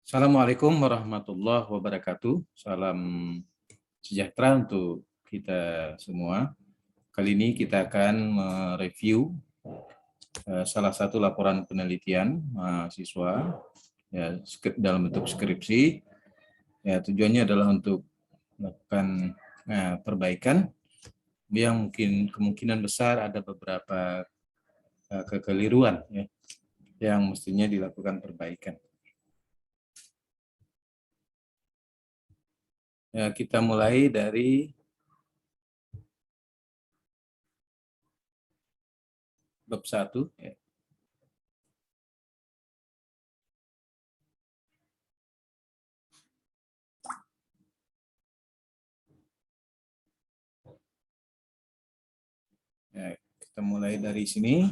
Assalamualaikum warahmatullahi wabarakatuh. Salam sejahtera untuk kita semua. Kali ini kita akan mereview salah satu laporan penelitian mahasiswa ya, dalam bentuk skripsi. Ya, tujuannya adalah untuk melakukan perbaikan yang mungkin kemungkinan besar ada beberapa kekeliruan ya, yang mestinya dilakukan perbaikan. Ya, kita mulai dari bab 1 ya. Ya, kita mulai dari sini.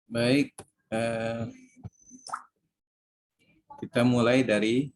Baik, kita mulai dari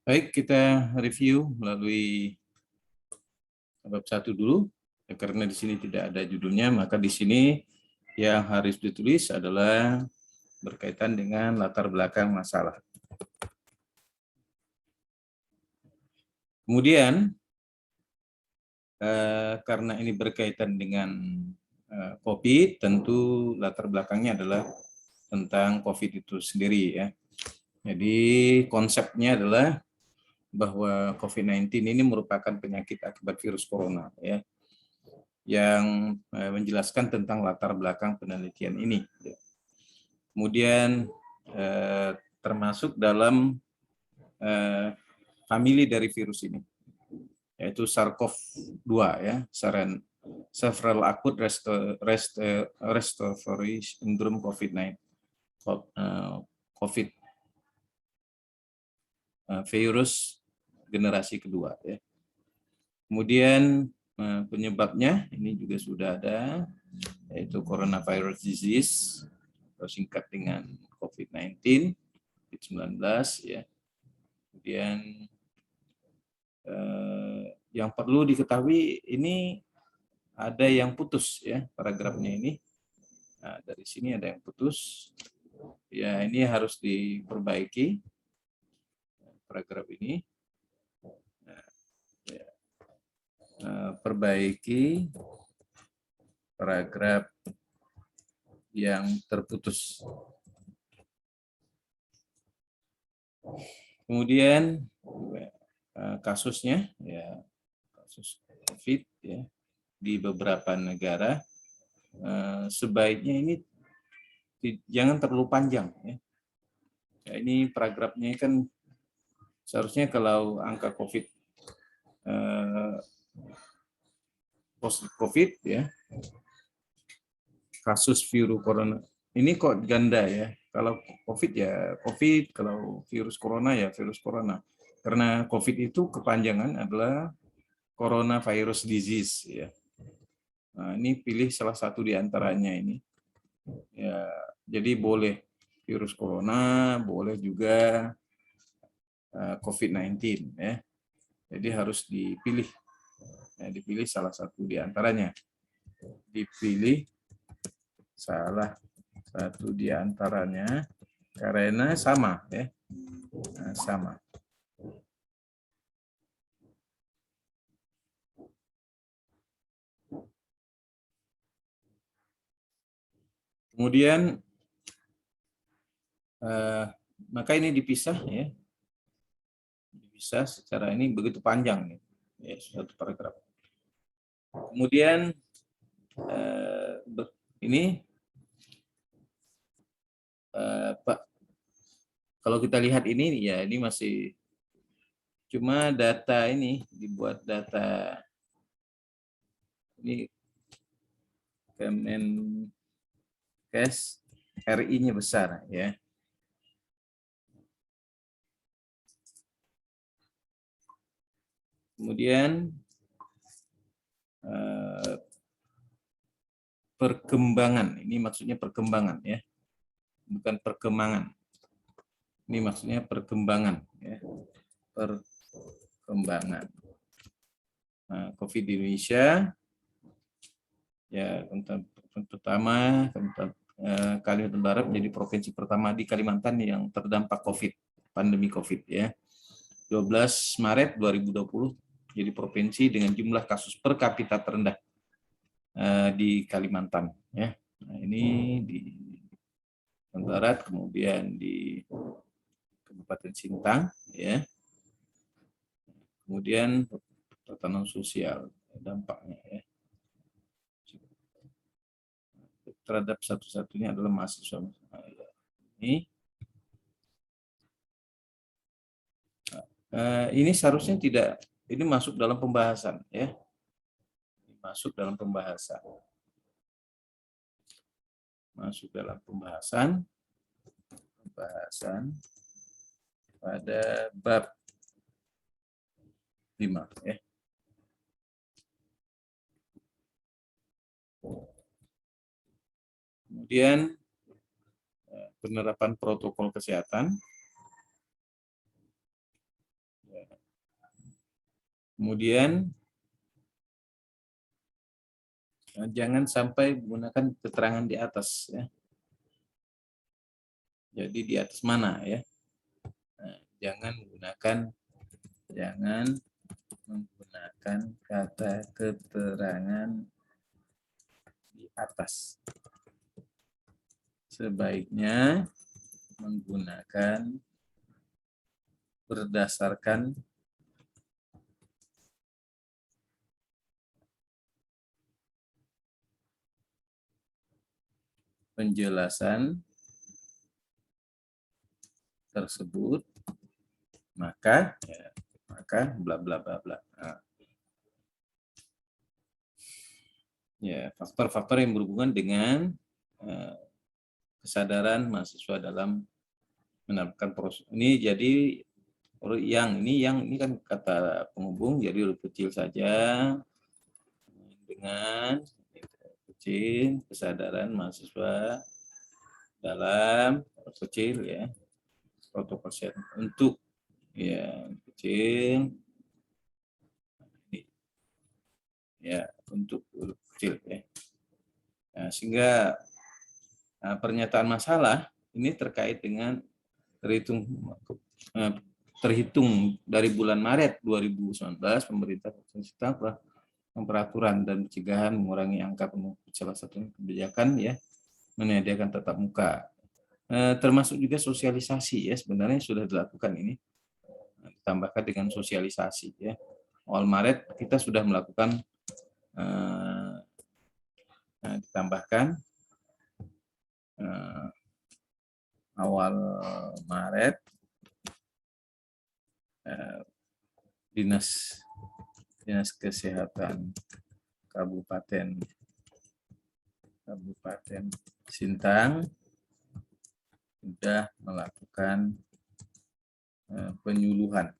baik, kita review melalui bab 1 dulu. Ya, karena di sini tidak ada judulnya, maka di sini yang harus ditulis adalah berkaitan dengan latar belakang masalah. Kemudian karena ini berkaitan dengan COVID, tentu latar belakangnya adalah tentang COVID itu sendiri ya. Jadi konsepnya adalah bahwa COVID-19 ini merupakan penyakit akibat virus corona ya, yang menjelaskan tentang latar belakang penelitian ini. Kemudian termasuk dalam famili dari virus ini, yaitu SARS-CoV-2 ya, Several Acute Respiratory Syndrome COVID-19, COVID virus generasi kedua ya. Kemudian penyebabnya ini juga sudah ada, yaitu coronavirus disease atau singkat dengan COVID-19, COVID-19 ya. Kemudian yang perlu diketahui ini ada yang putus ya paragrafnya ini. Nah, dari sini ada yang putus. Ya, ini harus diperbaiki paragraf ini. Perbaiki paragraf yang terputus. Kemudian kasusnya ya, kasus COVID ya di beberapa negara sebaiknya ini jangan terlalu panjang ya. Ini paragrafnya kan seharusnya kalau angka positif COVID ya, kasus virus corona ini kok ganda ya. Kalau COVID ya COVID, kalau virus corona ya virus corona. Karena COVID itu kepanjangan adalah coronavirus disease ya. Nah, ini pilih salah satu di antaranya ini. Ya, jadi boleh virus corona, boleh juga COVID-19 ya. Jadi harus dipilih. Ya, dipilih salah satu di antaranya. Dipilih salah satu di antaranya karena sama ya. Nah, sama. Kemudian maka ini dipisah ya. Dipisah secara ini begitu panjang nih. Ya, satu paragraf. Kemudian ini Pak, kalau kita lihat ini ya ini masih cuma data ini dibuat data ini Kemenkes RI-nya besar ya. Kemudian perkembangan, ini maksudnya perkembangan ya, bukan perkembangan. Ini maksudnya perkembangan ya, perkembangan. Nah, COVID di Indonesia ya pertama Kalimantan Barat menjadi provinsi pertama di Kalimantan yang terdampak COVID, pandemi COVID ya. 12 Maret 2020 jadi provinsi dengan jumlah kasus per kapita terendah di Kalimantan ya. Nah, ini di Kalimantan Barat, kemudian di Kabupaten Sintang ya. Kemudian tatanan sosial dampaknya ya. Terhadap satu-satunya adalah mahasiswa. Ini seharusnya tidak, ini masuk dalam pembahasan ya. Masuk dalam pembahasan. Masuk dalam pembahasan pada bab 5 ya. Kemudian penerapan protokol kesehatan. Kemudian jangan sampai menggunakan keterangan di atas ya. Jadi di atas mana ya? Nah, jangan menggunakan kata keterangan di atas. Sebaiknya menggunakan berdasarkan penjelasan tersebut, maka bla bla bla bla. Nah, ya, faktor-faktor yang berhubungan dengan kesadaran mahasiswa dalam menerapkan proses ini. Jadi ini kan kata penghubung, jadi huruf kecil saja dengan kecil kesadaran mahasiswa dalam kecil ya protokol kesehatan untuk ya kecil ya untuk huruf kecil ya. Nah, sehingga pernyataan masalah ini terkait dengan terhitung dari bulan Maret 2019 pemerintah telah peraturan dan pencegahan mengurangi angka penumpang, salah satu kebijakan ya menyediakan tatap muka, termasuk juga sosialisasi ya sebenarnya sudah dilakukan ini, ditambahkan dengan sosialisasi ya. Awal Maret kita sudah melakukan ditambahkan awal Maret Dinas Kesehatan Kabupaten Sintang sudah melakukan penyuluhan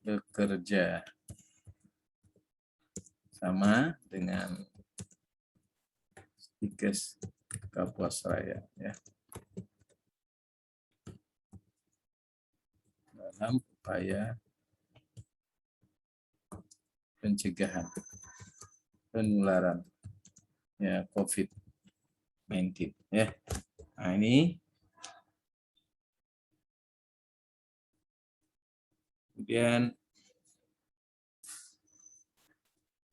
bekerja sama dengan Dinkes Kapuasraya ya, dalam upaya pencegahan penularan ya COVID-19 ya. Nah, ini kemudian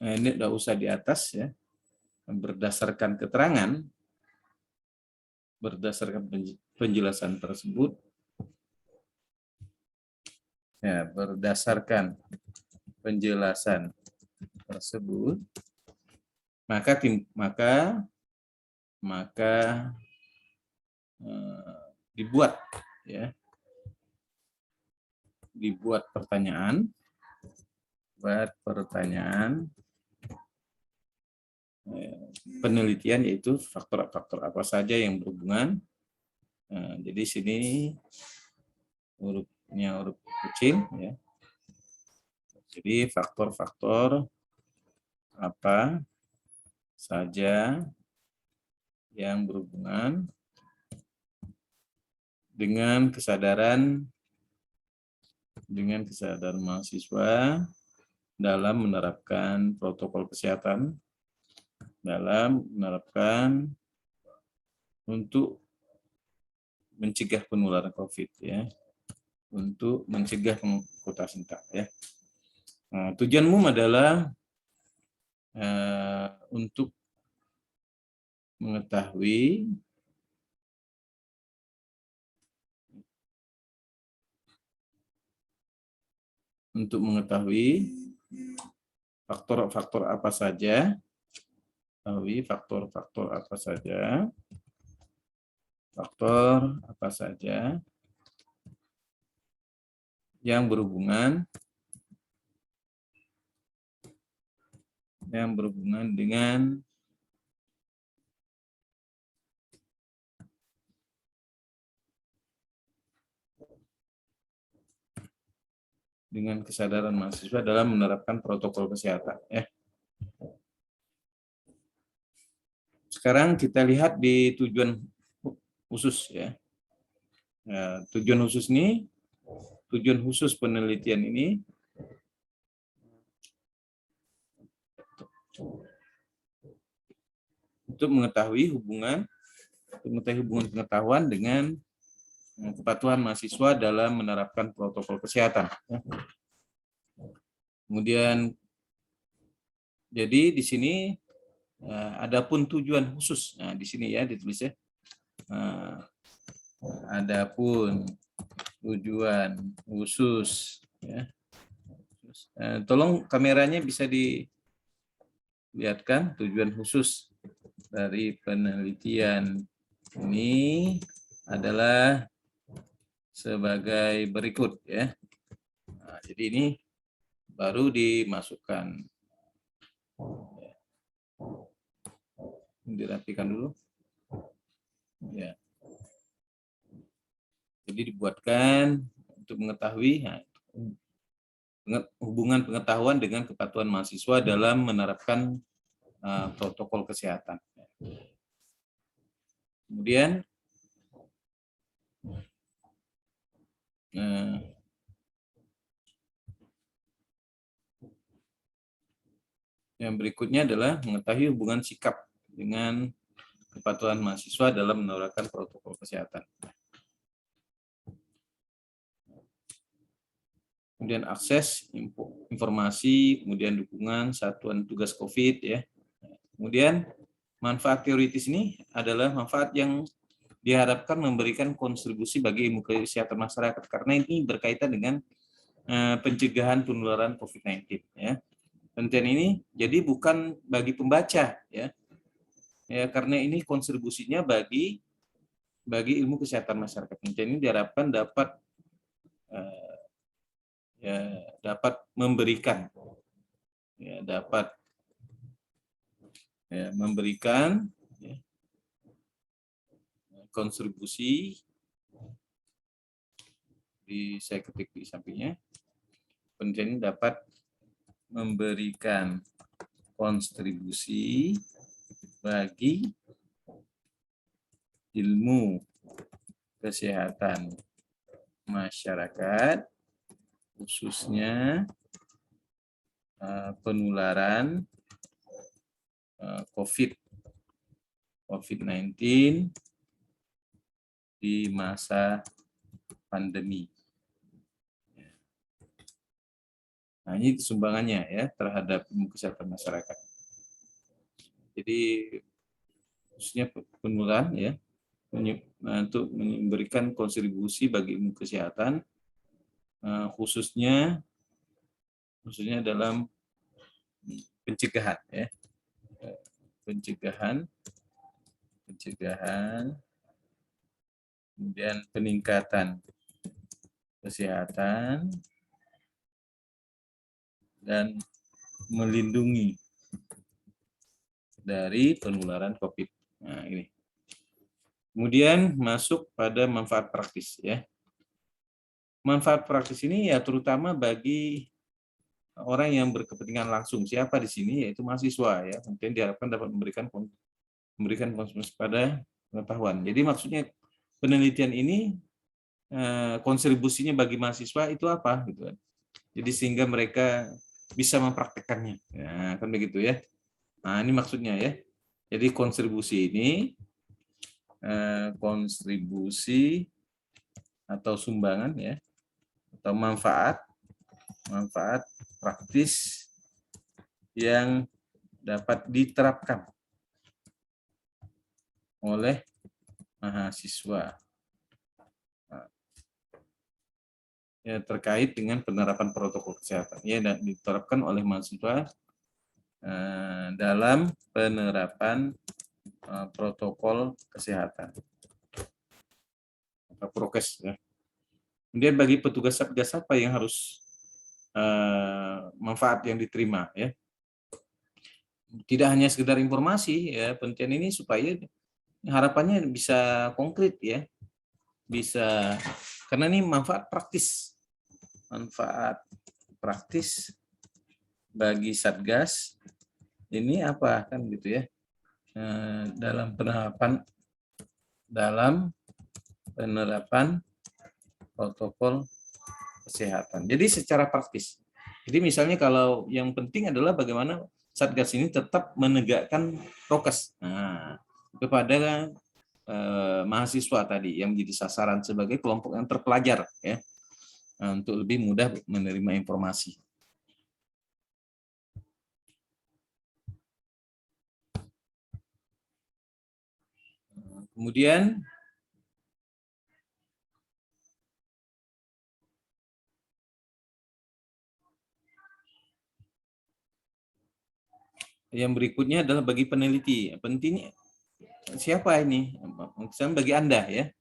ini udah usah di atas ya, berdasarkan penjelasan tersebut ya, berdasarkan penjelasan tersebut maka dibuat pertanyaan penelitian, yaitu faktor-faktor apa saja yang berhubungan. Jadi sini hurufnya huruf kecil ya. Jadi faktor-faktor apa saja yang berhubungan dengan kesadaran mahasiswa dalam menerapkan protokol kesehatan, dalam menerapkan untuk mencegah penularan COVID ya, untuk mencegah Kota Sintang ya. Nah, tujuan umum adalah untuk mengetahui faktor-faktor apa saja, yang berhubungan dengan kesadaran mahasiswa dalam menerapkan protokol kesehatan ya. Sekarang kita lihat di tujuan khusus ya. Tujuan khusus penelitian ini untuk mengetahui hubungan pengetahuan dengan kepatuhan mahasiswa dalam menerapkan protokol kesehatan. Kemudian, jadi di sini adapun tujuan khusus. Nah, di sini ya ditulis ya. Adapun tujuan khusus ya. Tolong kameranya bisa dilihatkan tujuan khusus dari penelitian ini adalah sebagai berikut ya. Nah, jadi ini baru dimasukkan. Dirapikan dulu. Ya. Jadi dibuatkan untuk mengetahui hubungan pengetahuan dengan kepatuhan mahasiswa dalam menerapkan protokol kesehatan. Kemudian yang berikutnya adalah mengetahui hubungan sikap dengan kepatuhan mahasiswa dalam menerapkan protokol kesehatan. Kemudian akses informasi, kemudian dukungan satuan tugas COVID ya. Kemudian manfaat teoritis ini adalah manfaat yang diharapkan memberikan kontribusi bagi ilmu kesehatan masyarakat karena ini berkaitan dengan pencegahan penularan COVID-19 ya. Penelitian ini Jadi bukan bagi pembaca, ya. Ya, karena ini kontribusinya bagi ilmu kesehatan masyarakat. Penelitian ini diharapkan dapat memberikan, memberikan kontribusi. Saya ketik di sampingnya. Penelitian ini dapat memberikan kontribusi bagi ilmu kesehatan masyarakat, khususnya penularan COVID-19 di masa pandemi. Nah, ini sumbangannya ya terhadap ilmu kesehatan masyarakat. Jadi khususnya penularan ya, untuk memberikan kontribusi bagi ilmu kesehatan, khususnya dalam pencegahan ya, pencegahan, kemudian peningkatan kesehatan dan melindungi dari penularan COVID. Nah, ini. Kemudian masuk pada manfaat praktis ya. Manfaat praktis ini ya terutama bagi orang yang berkepentingan langsung. Siapa di sini? Yaitu mahasiswa ya. Mungkin diharapkan dapat memberikan kontribusi pada pengetahuan. Jadi maksudnya penelitian ini kontribusinya bagi mahasiswa itu apa gitu kan. Jadi sehingga mereka bisa mempraktekannya. Ya, kan begitu ya. Nah, ini maksudnya ya. Jadi kontribusi ini kontribusi atau sumbangan ya, atau manfaat praktis yang dapat diterapkan oleh mahasiswa ya, terkait dengan penerapan protokol kesehatan ya, dan diterapkan oleh mahasiswa dalam penerapan protokol kesehatan atau prokes ya. Kemudian bagi petugas Satgas apa yang harus manfaat yang diterima ya. Tidak hanya sekedar informasi ya, penelitian ini supaya harapannya bisa konkret ya. Bisa, karena ini manfaat praktis bagi Satgas ini apa kan gitu ya, dalam penerapan protokol kesehatan. Jadi secara praktis. Jadi misalnya kalau yang penting adalah bagaimana Satgas ini tetap menegakkan prokes kepada mahasiswa tadi yang menjadi sasaran sebagai kelompok yang terpelajar ya, untuk lebih mudah menerima informasi. Kemudian yang berikutnya adalah bagi peneliti. Peneliti siapa ini? Misalnya bagi Anda ya.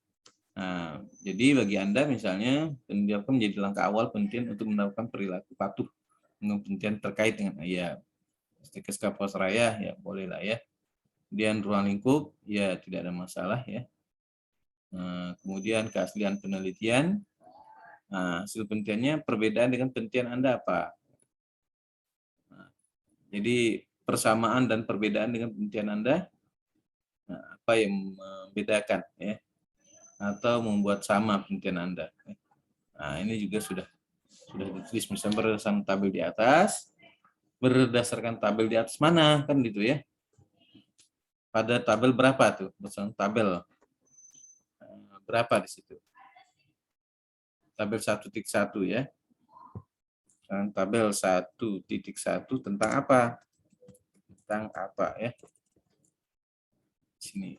Nah, jadi bagi Anda misalnya penelitian menjadi langkah awal penelitian untuk menerapkan perilaku patuh dengan penelitian terkait dengan ya stikes kapal seraya ya boleh lah ya. Kemudian ruang lingkup ya tidak ada masalah ya. Kemudian keaslian penelitian. Nah, hasil penelitiannya perbedaan dengan penelitian Anda apa? Nah, jadi persamaan dan perbedaan dengan penelitian Anda, apa yang membedakan ya, atau membuat sama penelitian Anda. Nah, ini juga sudah ditulis misalnya berdasarkan tabel di atas. Berdasarkan tabel di atas mana kan gitu ya? Pada tabel berapa tuh? Berdasarkan tabel berapa di situ? Tabel 1.1 ya. Dan tabel 1.1 tentang apa? Tentang apa ya? Sini.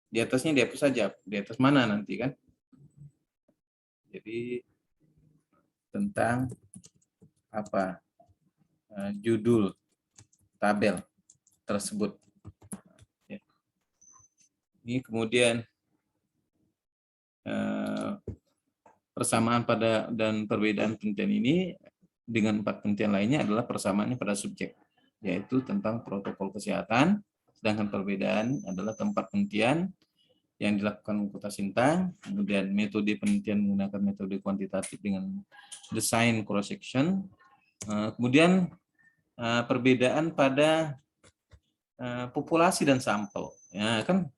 Di atasnya dihapus saja. Di atas mana nanti kan? Jadi tentang apa? judul tabel tersebut. Ya. Ini kemudian persamaan pada dan perbedaan penelitian ini dengan 4 penelitian lainnya adalah persamaannya pada subjek, yaitu tentang protokol kesehatan, sedangkan perbedaan adalah tempat penelitian yang dilakukan Kota Sintang, kemudian metode penelitian menggunakan metode kuantitatif dengan desain cross section, kemudian perbedaan pada populasi dan sampel, ya kan,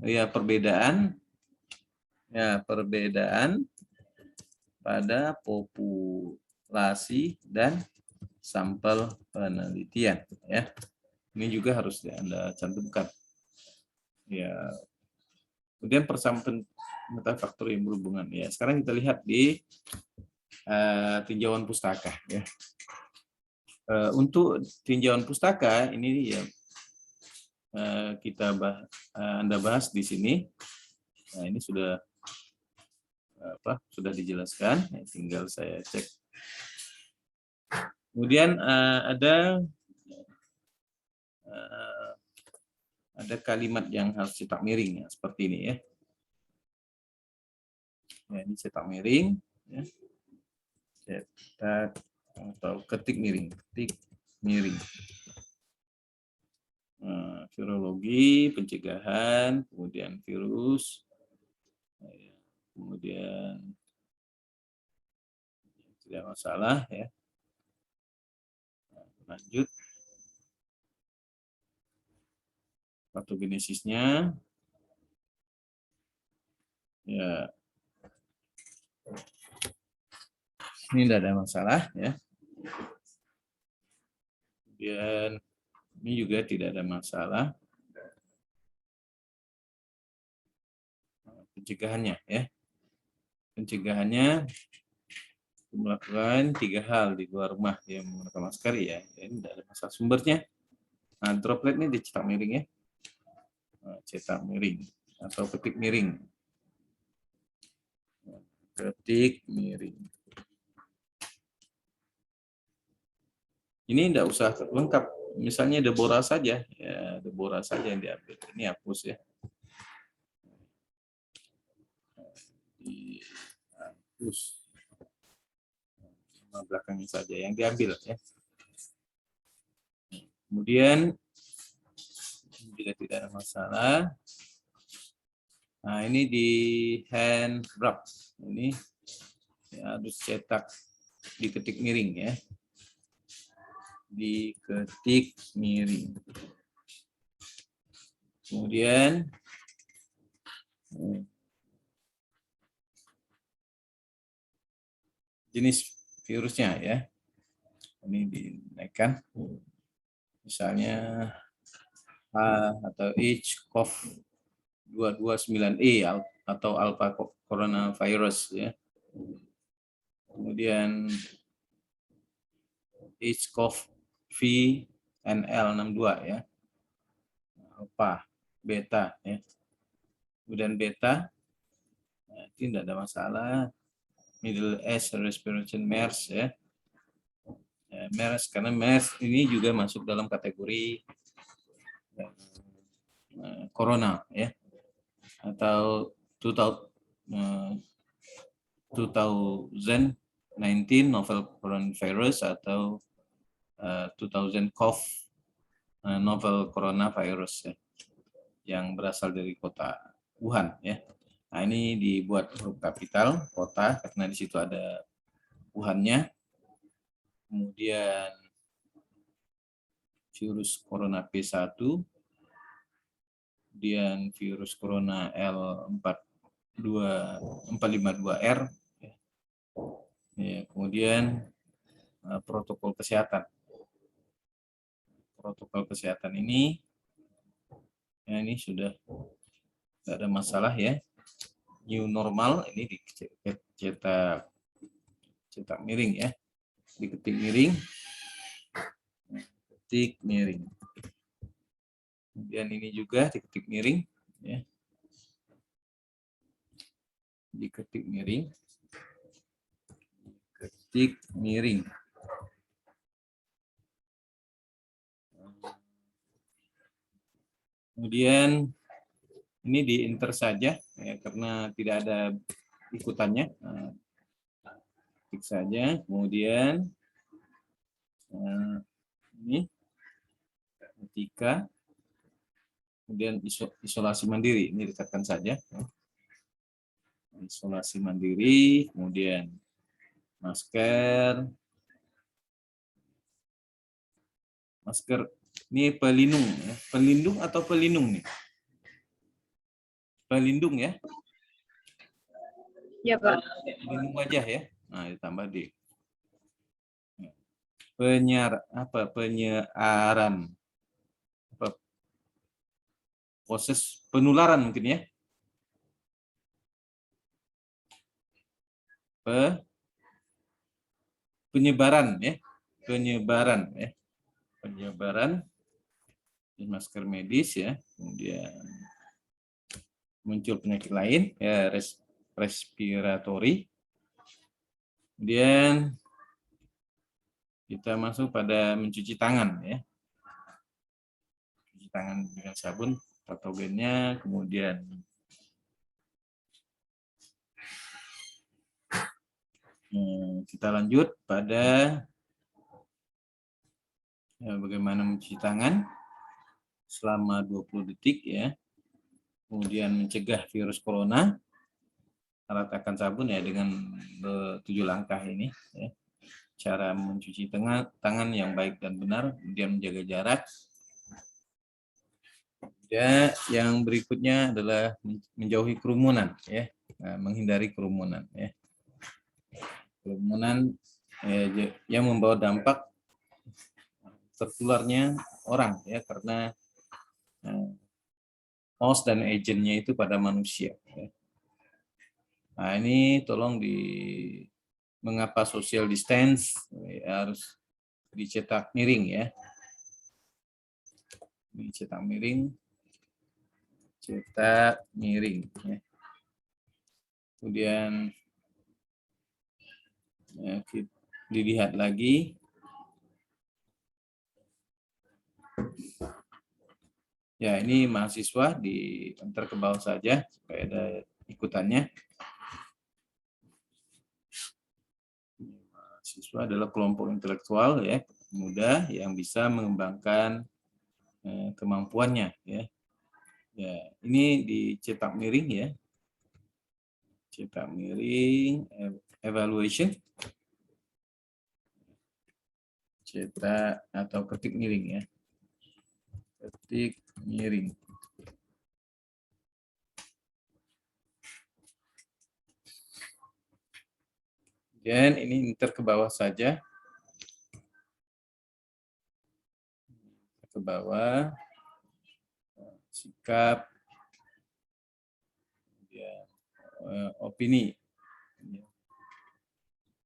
ya perbedaan pada populasi dan sampel penelitian, ya. Ini juga harus Anda cantumkan. Ya. Kemudian persamaan faktor yang berhubungan. Ya, sekarang kita lihat di tinjauan pustaka, ya. Untuk tinjauan pustaka ini ya Anda bahas di sini. Nah, ini sudah sudah dijelaskan, ya, tinggal saya cek. Kemudian ada kalimat yang harus cetak miring, ya, seperti ini, ya. Ya, ini cetak miring, ya. Cetak atau ketik miring, virologi, pencegahan, kemudian virus, kemudian tidak masalah, ya. Lanjut, patogenesisnya, ya, ini tidak ada masalah, ya. Kemudian ini juga tidak ada masalah. Pencegahannya, ya. Pencegahannya melakukan 3 hal di luar rumah, yang menggunakan masker, ya. Ini tidak ada masalah. Sumbernya, nah, droplet ini dicetak miring, ya. Cetak miring atau ketik miring. Ketik miring. Ini tidak usah lengkap. Misalnya Deborah saja, ya, Deborah saja yang diambil. Ini hapus, ya. Dihapus. Nama belakangnya saja yang diambil, ya. Kemudian jika tidak ada masalah, nah ini di hand wrap, ini ya, harus cetak diketik miring, ya. Diketik miring. Kemudian jenis virusnya, ya. Ini dinaikkan. Misalnya H atau H-CoV-229E atau alpha coronavirus, ya. Kemudian H-CoV-VNL62, ya. Alpha, beta, ya. Kemudian beta, nah, tidak ada masalah. Middle East Respiration MERS, ya. MERS, karena MERS ini juga masuk dalam kategori corona, ya, atau 2019 novel coronavirus atau 2000 CoV novel coronavirus, ya, yang berasal dari kota Wuhan, ya. Nah, ini dibuat huruf kapital kota karena di situ ada Wuhan-nya. Kemudian virus corona P1, kemudian virus corona L452R, ya, kemudian protokol kesehatan. Protokol kesehatan ini, ya, ini sudah tidak ada masalah, ya. New normal ini dicetak miring, ya. Diketik miring. Ketik miring. Kemudian ini juga diketik miring, ya. Diketik miring. Ketik miring. Kemudian ini di enter saja ya, karena tidak ada ikutannya. Nah, klik saja. Kemudian ini ketika kemudian isolasi mandiri ini ditekan saja. Isolasi mandiri, kemudian masker ini pelindung ya. Pelindung atau pelindung nih? Pelindung ya. Ya, Pak. Pelindung wajah ya. Nah, ditambah di penyiaran proses penularan mungkin ya. Penyebaran ya. Penyebaran masker medis ya. Kemudian muncul penyakit lain ya, respiratori. Kemudian kita masuk pada mencuci tangan ya. Cuci tangan dengan sabun patogennya, kemudian kita lanjut pada bagaimana mencuci tangan selama 20 detik ya. Kemudian mencegah virus corona, ratakan sabun ya dengan 7 langkah ini ya. Cara mencuci tangan yang baik dan benar, kemudian menjaga jarak. Ya, yang berikutnya adalah menjauhi kerumunan ya, menghindari kerumunan ya. Kerumunan yang membawa dampak tertularnya orang ya, karena host dan agentnya itu pada manusia ya. Nah, ini tolong mengapa social distance harus dicetak miring ya. Dicetak miring, cetak miring ya. Kemudian ya, dilihat lagi. Ya, ini mahasiswa diantar ke bawah saja supaya ada ikutannya. Mahasiswa adalah kelompok intelektual ya, muda yang bisa mengembangkan kemampuannya ya. Ya, ini dicetak miring ya. Cetak miring, evaluation. Cetak atau ketik miring ya. Ketik miring. Dan ini enter ke bawah saja. Ke bawah. Sikap. Kemudian opini.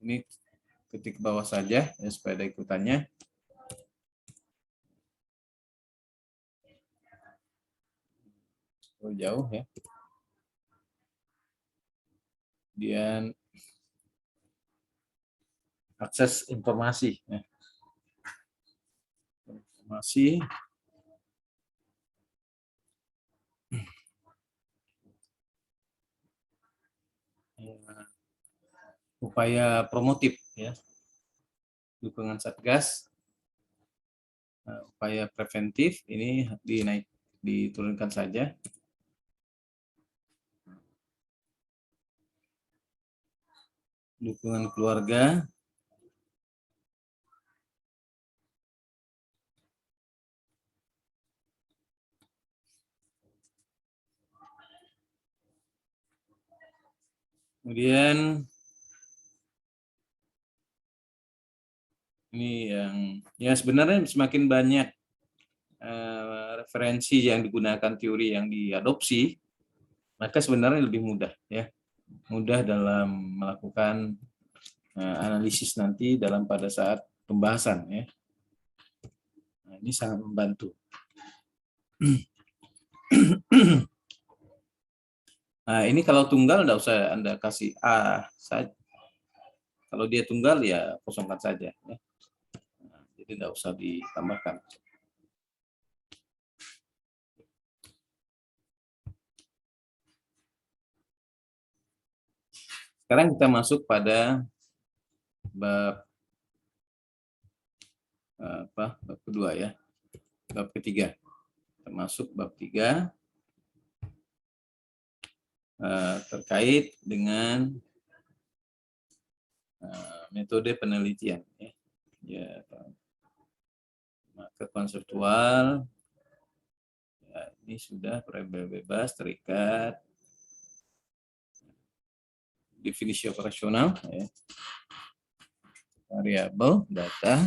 Ini ketik ke bawah saja ya, supaya ada ikutannya. Jauh ya. Kemudian akses informasi. Ya. Informasi. Upaya promotif ya. Dukungan Satgas. Upaya preventif ini diturunkan saja. Dukungan keluarga. Kemudian ini yang ya sebenarnya semakin banyak referensi yang digunakan, teori yang diadopsi, maka sebenarnya lebih mudah ya. Mudah dalam melakukan analisis nanti pada saat pembahasan ya. Nah, ini sangat membantu. Nah, ini kalau tunggal enggak usah Anda kasih A saja. Kalau dia tunggal ya kosongkan saja ya. Nah, jadi enggak usah ditambahkan. Sekarang kita masuk pada bab bab kedua ya, bab ketiga. Kita masuk bab 3 terkait dengan metode penelitian ya. Ya, maka konseptual ya, ini sudah variabel bebas terikat, definisi operasional ya, variabel data,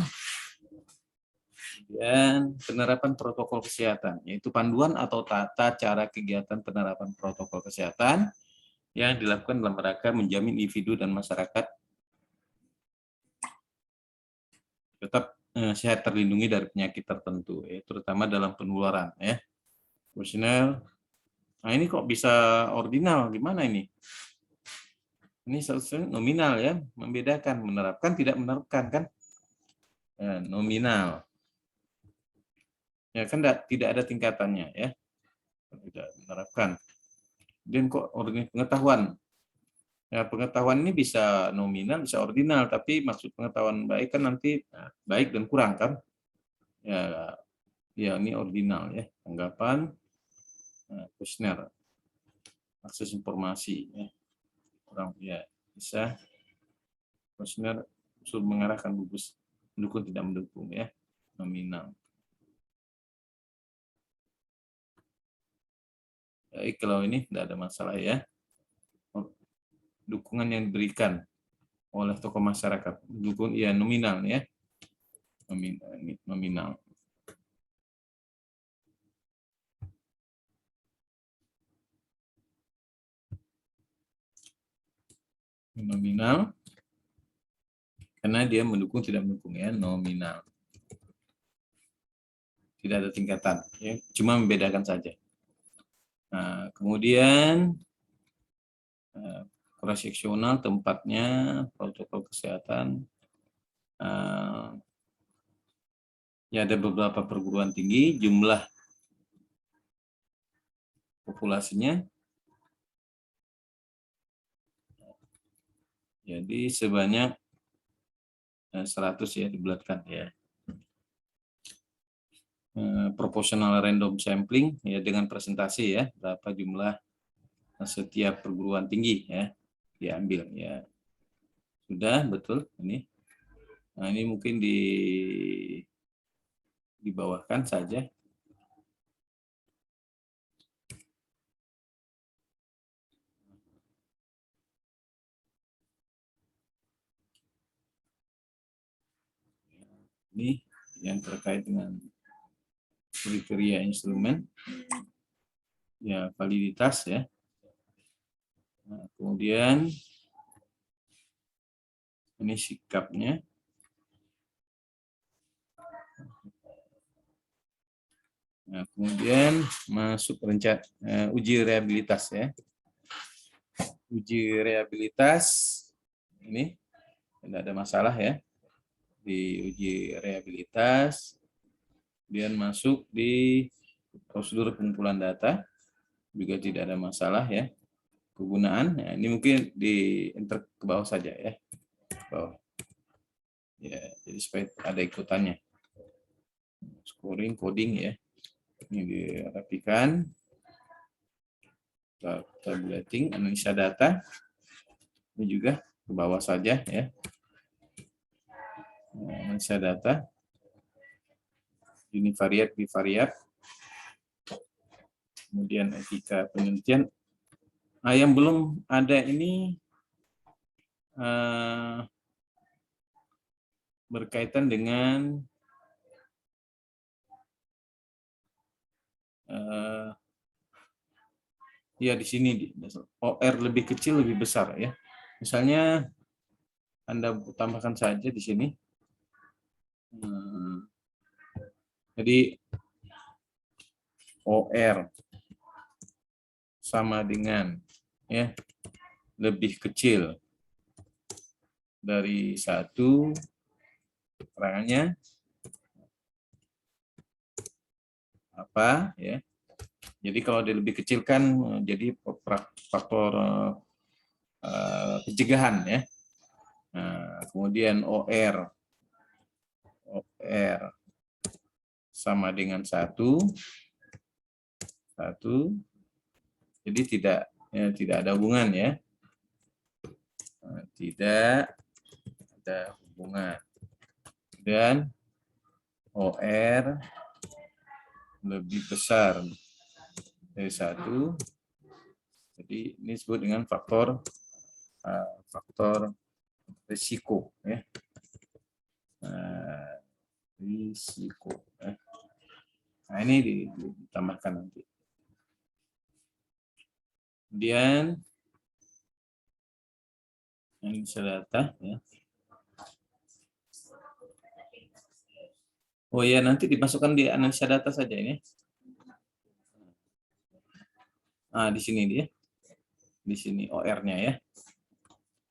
dan penerapan protokol kesehatan, yaitu panduan atau tata cara kegiatan penerapan protokol kesehatan yang dilakukan dalam rangka menjamin individu dan masyarakat tetap sehat terlindungi dari penyakit tertentu, terutama dalam penularan ya. Kuesioner. Nah ini kok bisa ordinal, gimana ini? Ini seharusnya nominal ya, membedakan menerapkan tidak menerapkan kan? Nominal. Ya kan tidak ada tingkatannya ya, tidak menerapkan. Dan kok pengetahuan? Ya, pengetahuan ini bisa nominal, bisa ordinal, tapi maksud pengetahuan baik kan nanti baik dan kurang kan? Ya, ya ini ordinal ya, tanggapan kuesioner, akses informasi ya, kurang ya bisa kuesioner unsur mengarahkan gugus mendukung tidak mendukung ya, nominal. Baik, kalau ini tidak ada masalah ya. Dukungan yang diberikan oleh tokoh masyarakat, dukung ya nominal ya, nominal. Nominal karena dia mendukung tidak mendukung ya, nominal. Tidak ada tingkatan ya, cuma membedakan saja. Nah, kemudian operasional tempatnya, protokol kesehatan. Ya ada beberapa perguruan tinggi, jumlah populasinya jadi sebanyak 100 ya, dibulatkan ya. Proporsional random sampling ya, dengan presentasi ya, berapa jumlah setiap perguruan tinggi ya diambil ya. Sudah betul ini. Nah, ini mungkin dibawahkan saja. Ini yang terkait dengan kriteria instrumen ya, validitas ya. Nah, kemudian ini sikapnya. Nah, kemudian masuk rencana uji rehabilitas ya. Uji rehabilitas ini tidak ada masalah ya. Di uji rehabilitas, kemudian masuk di prosedur pengumpulan data juga tidak ada masalah ya. Kegunaan, ya, ini mungkin di enter ke bawah saja ya. Bawah. Ya, jadi supaya ada ikutannya. Scoring, coding ya. Ini dirapikan. Tabulating, analisa data. Ini juga ke bawah saja ya. Analisa data. Univariat, bivariat. Kemudian etika penelitian. Nah, yang belum ada ini berkaitan dengan ya di sini OR lebih kecil lebih besar ya. Misalnya Anda tambahkan saja di sini. Jadi OR sama dengan ya lebih kecil dari 1 keterangannya apa ya. Jadi kalau dia lebih kecil kan jadi faktor pencegahan ya. Nah, kemudian OR sama dengan 1, jadi tidak ada hubungan ya. Tidak ada hubungan. Dan OR lebih besar dari 1, jadi ini disebut dengan faktor risiko ya. Risiko ya. Nah ini ditambahkan nanti. Kemudian analisa data ya. Oh ya, nanti dimasukkan di analisa data saja ini. Nah, di sini dia. Di sini OR-nya ya.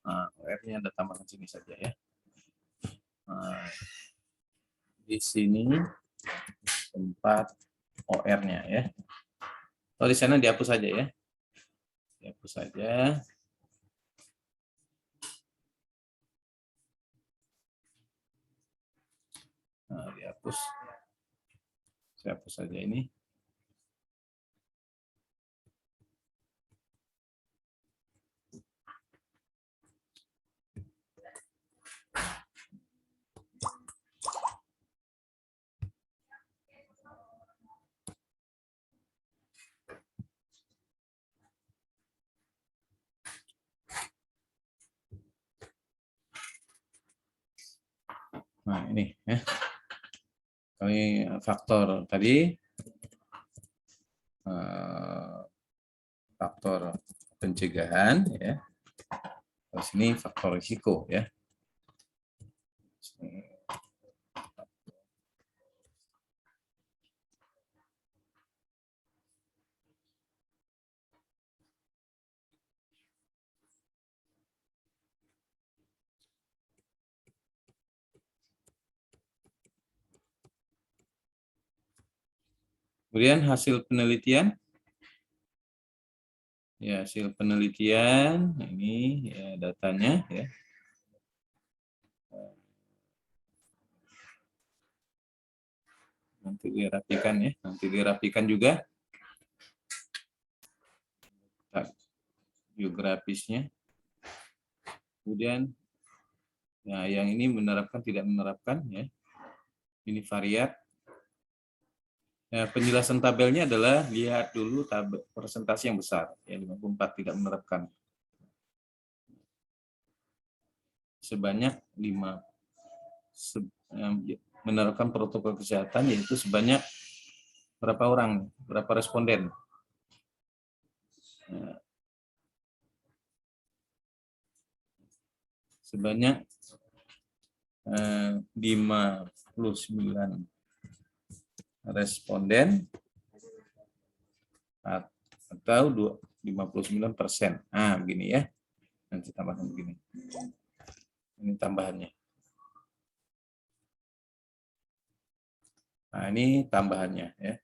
Nah, OR-nya ada tambahkan sini saja ya. Nah, di sini tempat OR-nya ya. Oh, di sana dihapus saja ya. Dihapus saja. Nah, dihapus. Saya hapus saja ini. Nah, ini ya. Ini faktor tadi, faktor pencegahan ya. Terus ini faktor risiko ya. Kemudian hasil penelitian. Ya, hasil penelitian ini ya datanya ya. Nanti dirapikan ya, nanti dirapikan juga geografisnya. Kemudian nah yang ini menerapkan tidak menerapkan ya. Ini variat. Nah, penjelasan tabelnya adalah lihat dulu tabel persentase yang besar ya, 54 tidak menerapkan. Sebanyak 5 menerapkan protokol kesehatan, yaitu sebanyak berapa orang, berapa responden. Sebanyak 59 responden atau 59%. Nah, begini ya. Nanti tambahkan begini. Ini tambahannya. Nah, ini tambahannya ya.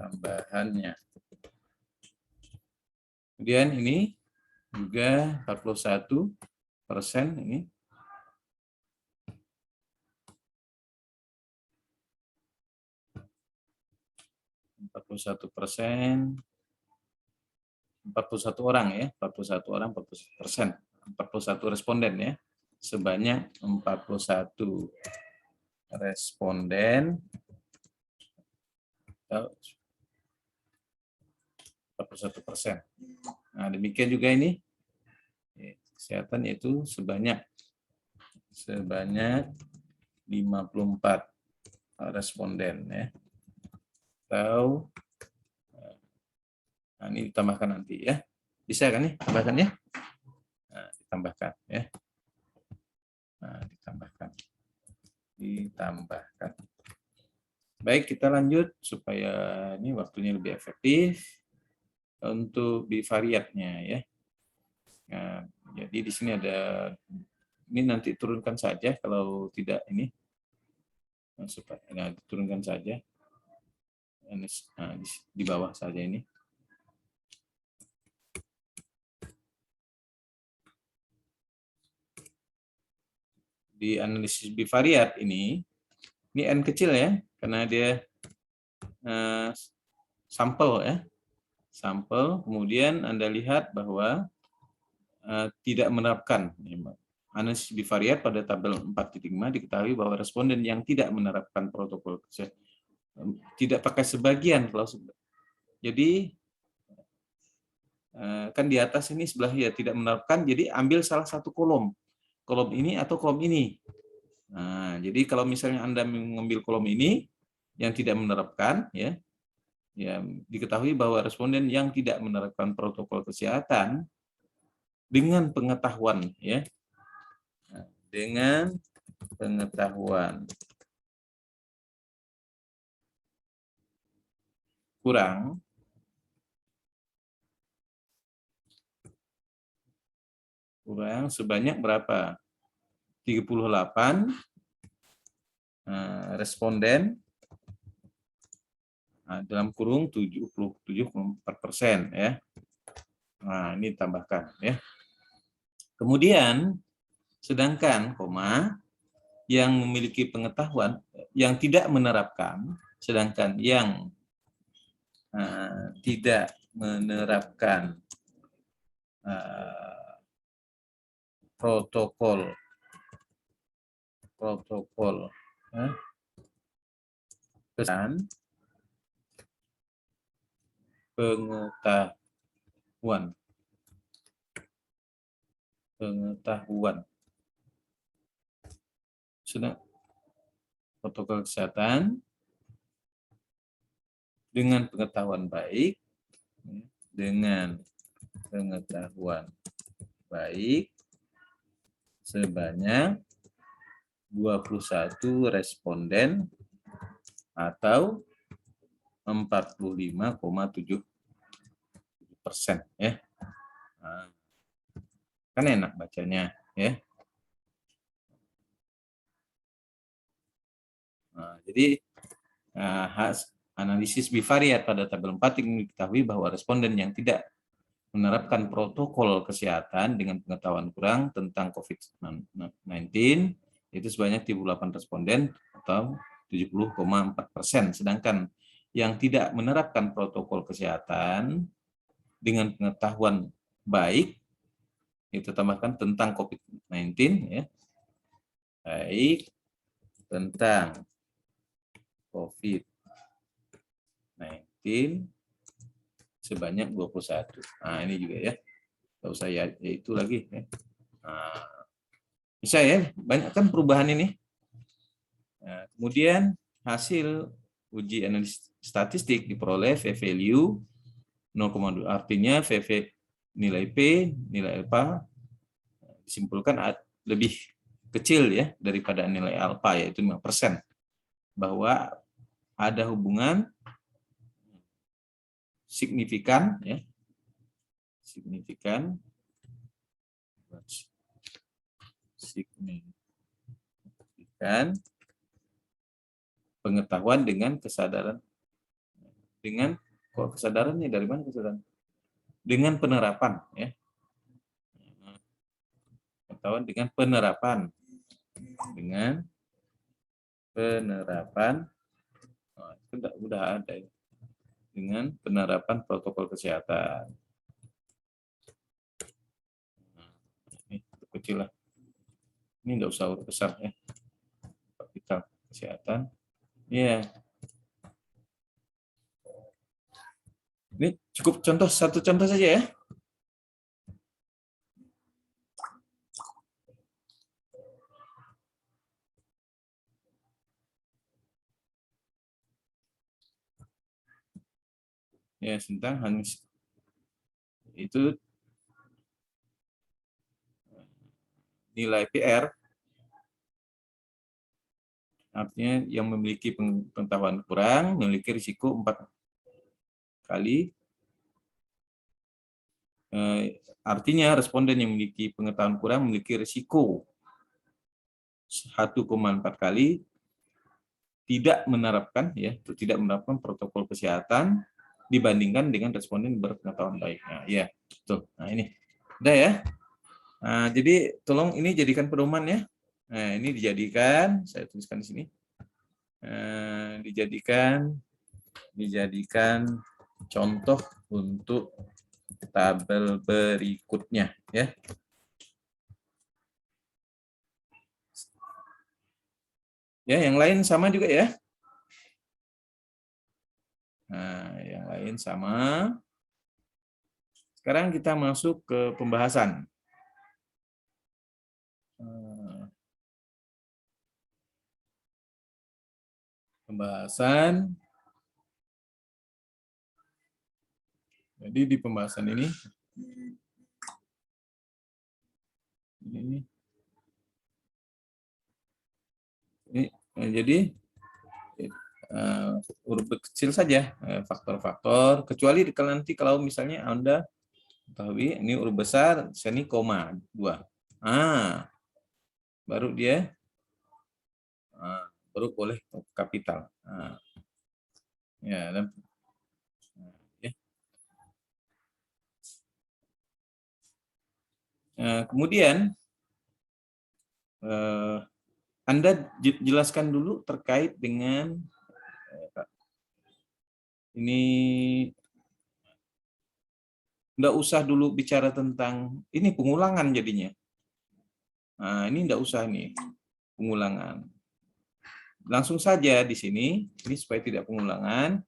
Tambahannya. Kemudian ini juga 41% ini. 41%, 41 orang ya, 41 orang, 41%, 41 responden ya, sebanyak 41 responden, 41%. Nah, demikian juga ini kesehatan yaitu sebanyak 54 responden ya. Atau nah, ini ditambahkan nanti ya. Bisa kan nih tambahkan ya? Nah, ditambahkan ya. Nah, ditambahkan. Baik, kita lanjut supaya ini waktunya lebih efektif untuk bivariatnya ya. Nah, jadi di sini ada, ini nanti turunkan saja kalau tidak ini Nah, diturunkan saja. Nah, di bawah saja ini. Di analisis bivariat ini N kecil ya, karena dia sampel ya. Sampel, kemudian Anda lihat bahwa tidak menerapkan. Analisis bivariat pada tabel 4.5 diketahui bahwa responden yang tidak menerapkan protokol kesehatan tidak pakai sebagian kalau jadi kan di atas ini sebelah ya tidak menerapkan, jadi ambil salah satu kolom ini atau kolom ini. Nah, jadi kalau misalnya Anda mengambil kolom ini yang tidak menerapkan ya diketahui bahwa responden yang tidak menerapkan protokol kesehatan dengan pengetahuan ya dengan pengetahuan kurang sebanyak berapa? 38 responden dalam kurung 77,4% ya. Nah, ini tambahkan ya. Kemudian sedangkan yang memiliki pengetahuan yang tidak menerapkan, sedangkan yang tidak menerapkan protokol pesan pengetahuan sudah protokol kesehatan dengan pengetahuan baik sebanyak 21 responden atau 45,7% ya. Nah, kan enak bacanya ya. Nah, jadi analisis bivariat pada tabel 4 ini diketahui bahwa responden yang tidak menerapkan protokol kesehatan dengan pengetahuan kurang tentang COVID-19 itu sebanyak 38 responden atau 70,4%. Sedangkan yang tidak menerapkan protokol kesehatan dengan pengetahuan baik, itu tambahkan tentang COVID-19 ya, baik tentang COVID-19 sebanyak 21. Nah, ini juga ya. Enggak usah ya itu lagi ya. Nah, bisa ya, banyak kan perubahan ini. Nah, kemudian hasil uji analisis statistik diperoleh V-value 0,2, artinya VV nilai P, nilai alpha disimpulkan lebih kecil ya daripada nilai alpha yaitu 5%, bahwa ada hubungan signifikan ya, signifikan pengetahuan dengan kesadaran, dengan kok kesadarannya dari mana kesadaran? Dengan penerapan ya, pengetahuan dengan penerapan, oh, itu udah ada ya. Dengan penerapan protokol kesehatan. Ini kecil lah. Ini enggak usah huruf besar ya. Kapital kesehatan. Ya. Ini cukup contoh, satu contoh saja ya. Ya, tentang itu nilai PR artinya yang memiliki pengetahuan kurang memiliki risiko 4 kali. Artinya responden yang memiliki pengetahuan kurang memiliki risiko 1,4 kali tidak menerapkan protokol kesehatan dibandingkan dengan responden berpengetahuan baik. Nah, ya, betul. Nah, ini udah ya. Nah, jadi tolong ini jadikan pedoman ya. Nah, ini dijadikan, saya tuliskan di sini. Dijadikan contoh untuk tabel berikutnya ya. Ya, yang lain sama juga ya. Nah, yang lain sama. Sekarang kita masuk ke pembahasan. Jadi di pembahasan ini jadi huruf kecil saja faktor-faktor, kecuali nanti kalau misalnya Anda ketahui ini huruf besar, sini koma 2. Baru dia baru boleh kapital. Ya, dan kemudian Anda jelaskan dulu terkait dengan ini, enggak usah dulu bicara tentang ini pengulangan jadinya. Nah, ini enggak usah nih pengulangan. Langsung saja di sini, ini supaya tidak pengulangan.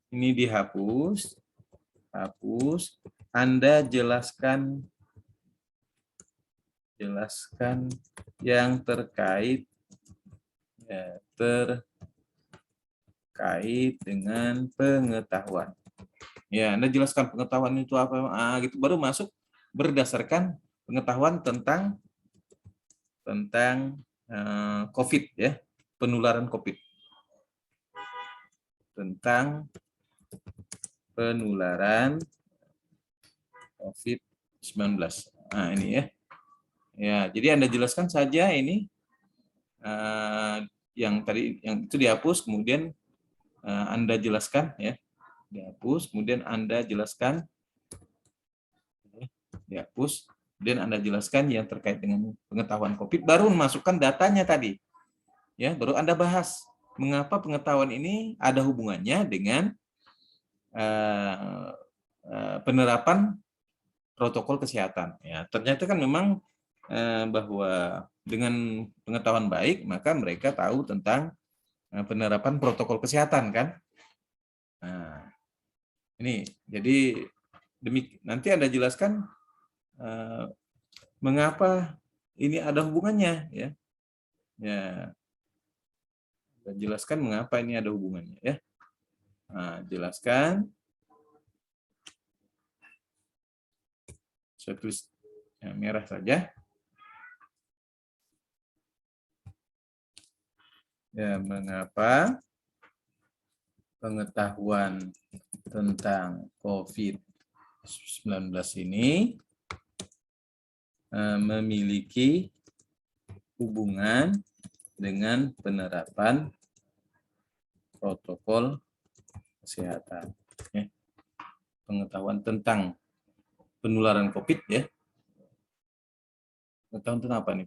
Ini dihapus. Hapus. Anda jelaskan yang terkait dengan pengetahuan. Ya, Anda jelaskan pengetahuan itu apa, gitu baru masuk berdasarkan pengetahuan tentang COVID ya, penularan COVID. Tentang penularan COVID-19. Nah, ini ya. Ya, jadi Anda jelaskan saja ini yang tadi yang itu dihapus, kemudian Anda jelaskan ya. Dihapus, kemudian Anda jelaskan dihapus, kemudian Anda jelaskan yang terkait dengan pengetahuan COVID, baru memasukkan datanya tadi. Ya, baru Anda bahas mengapa pengetahuan ini ada hubungannya dengan penerapan protokol kesehatan. Ya, ternyata kan memang bahwa dengan pengetahuan baik maka mereka tahu tentang penerapan protokol kesehatan kan. Nah, ini jadi nanti Anda jelaskan mengapa ini ada hubungannya ya. Ya. Dan jelaskan mengapa ini ada hubungannya ya. Nah, jelaskan. Saya tulis yang merah saja. Ya, mengapa pengetahuan tentang COVID-19 ini memiliki hubungan dengan penerapan protokol kesehatan. Ya. Pengetahuan tentang penularan COVID ya. Pengetahuan tentang apa nih?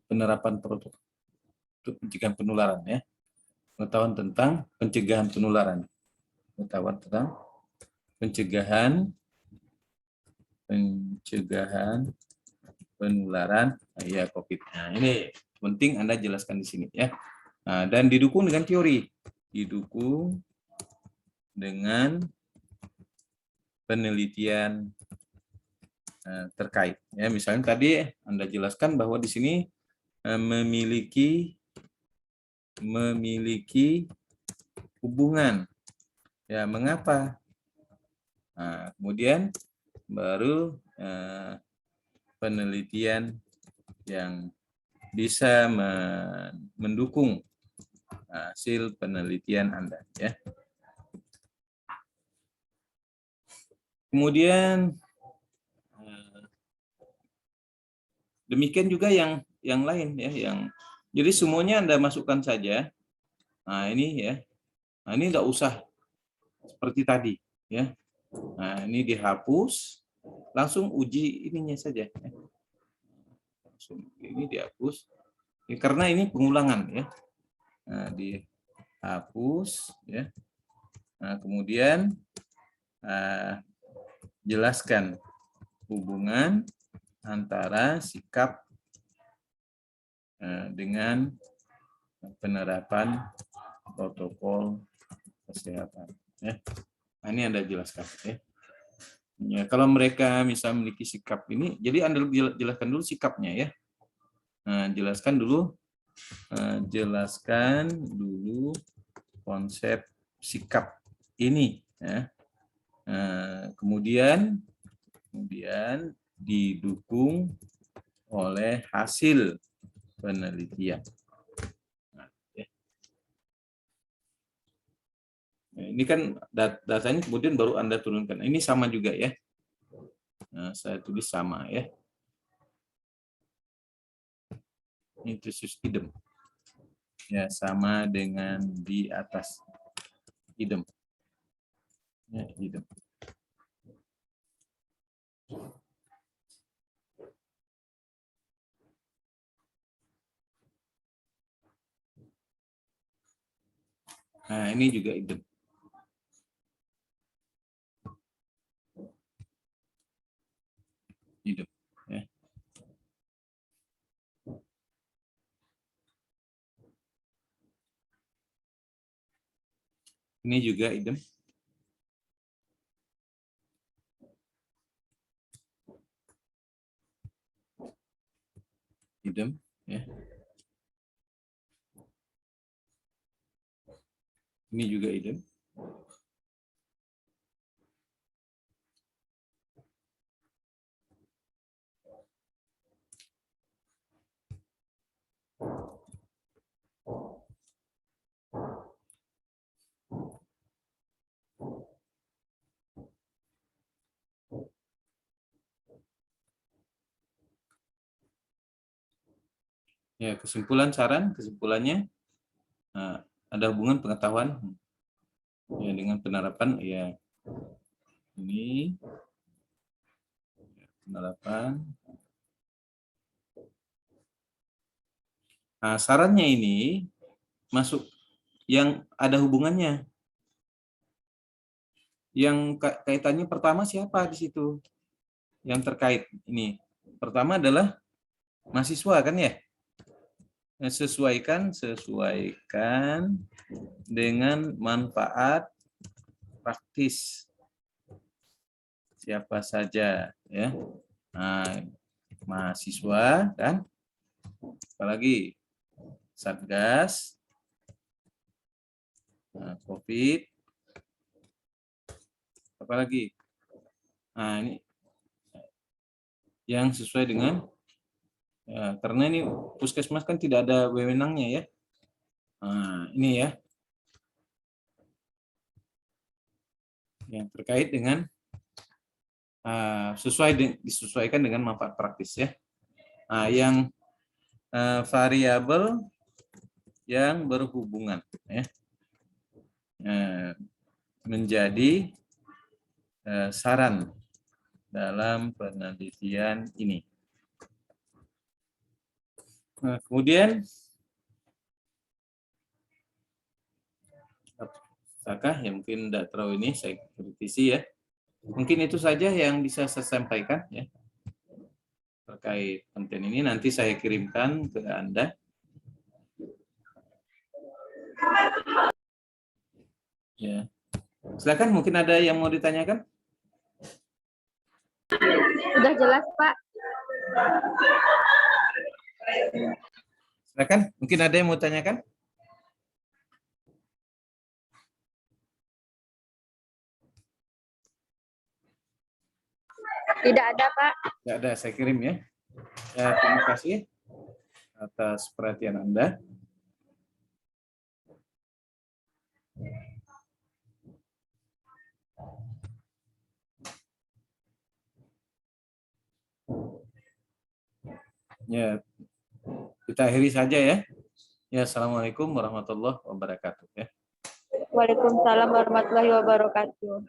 Penerapan protokol untuk pencegahan penularan ya. Pengetahuan tentang pencegahan penularan. Pengetahuan tentang pencegahan penularan ya COVID. Nah, ini penting Anda jelaskan di sini ya. Nah, dan didukung dengan teori. Didukung dengan penelitian terkait. Ya, misalnya tadi Anda jelaskan bahwa di sini memiliki hubungan. Ya, mengapa? Nah, kemudian baru penelitian yang bisa mendukung hasil penelitian Anda ya. Kemudian demikian juga yang lain ya, Jadi semuanya Anda masukkan saja. Nah, ini ya. Nah, ini enggak usah seperti tadi, ya. Nah, ini dihapus, langsung uji ininya saja. Langsung ini dihapus. Ya, karena ini pengulangan ya. Nah, dihapus ya. Nah, kemudian jelaskan hubungan antara sikap dengan penerapan protokol kesehatan. Ya. Nah, ini Anda jelaskan. Ya. Ya, kalau mereka misal memiliki sikap ini, jadi Anda jelaskan dulu sikapnya ya. Nah, jelaskan dulu konsep sikap ini. Ya. Kemudian didukung oleh hasil penelitian. Nah, ya. Nah, ini kan datanya kemudian baru Anda turunkan. Ini sama juga ya. Nah, saya tulis sama ya. Intuitus idem. Ya, sama dengan di atas. Idem. Ya, idem. Nah, ini juga idem. Idem. Ya. Ini juga idem. Idem. Ya. Ini juga idem. Ya, kesimpulannya ada hubungan pengetahuan ya dengan penerapan ya ini penerapan. Nah, sarannya ini masuk yang ada hubungannya. Yang kaitannya pertama siapa di situ? Yang terkait ini. Pertama adalah mahasiswa kan ya? Sesuaikan dengan manfaat praktis siapa saja ya. Nah, mahasiswa kan, apalagi Satgas COVID, apalagi. Nah, ini yang sesuai dengan ya, karena ini puskesmas kan tidak ada wewenangnya ya. Nah, ini ya yang terkait dengan disesuaikan dengan manfaat praktis ya. Nah, yang variabel yang berhubungan ya, menjadi saran dalam penelitian ini. Nah, kemudian apakah ya mungkin tidak terlalu ini saya kritisi ya. Mungkin itu saja yang bisa saya sampaikan ya terkait konten ini. Nanti saya kirimkan ke Anda. Ya. Silakan, mungkin ada yang mau ditanyakan? Sudah jelas, Pak. Silakan, mungkin ada yang mau tanyakan? Tidak ada, Pak. Tidak ada, saya kirim ya. Terima kasih atas perhatian Anda. Ya, kita akhiri saja ya. Ya, assalamualaikum warahmatullahi wabarakatuh. Ya. Waalaikumsalam warahmatullahi wabarakatuh.